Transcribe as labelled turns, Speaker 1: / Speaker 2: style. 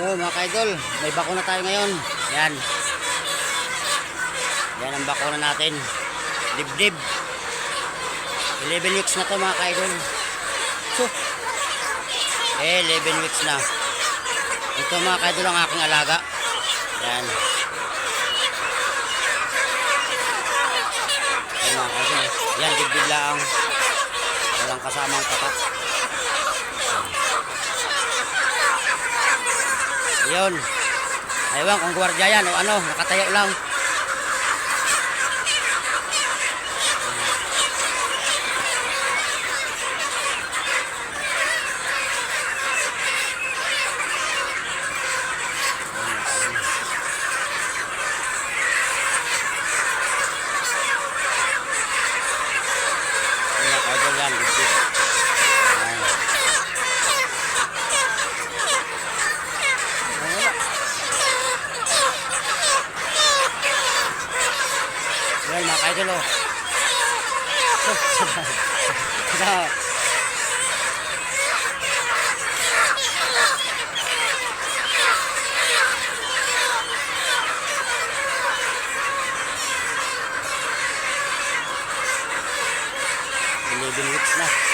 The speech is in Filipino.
Speaker 1: So mga kaidol, may bakuna tayo ngayon. Yan. Yan ang bakuna natin. Dibdib. 11 weeks na to mga kaidol. So, 11 weeks na. Ito mga kaidol ang aking alaga. Yan. Yan mga kaidol. Yan, dibdib lang. Walang kasamang patak. Yun. Aywan kung gwardiya yan o ano, nakatayo lang. Yan, dibdib. Yan mga kaidol o. Weeks na.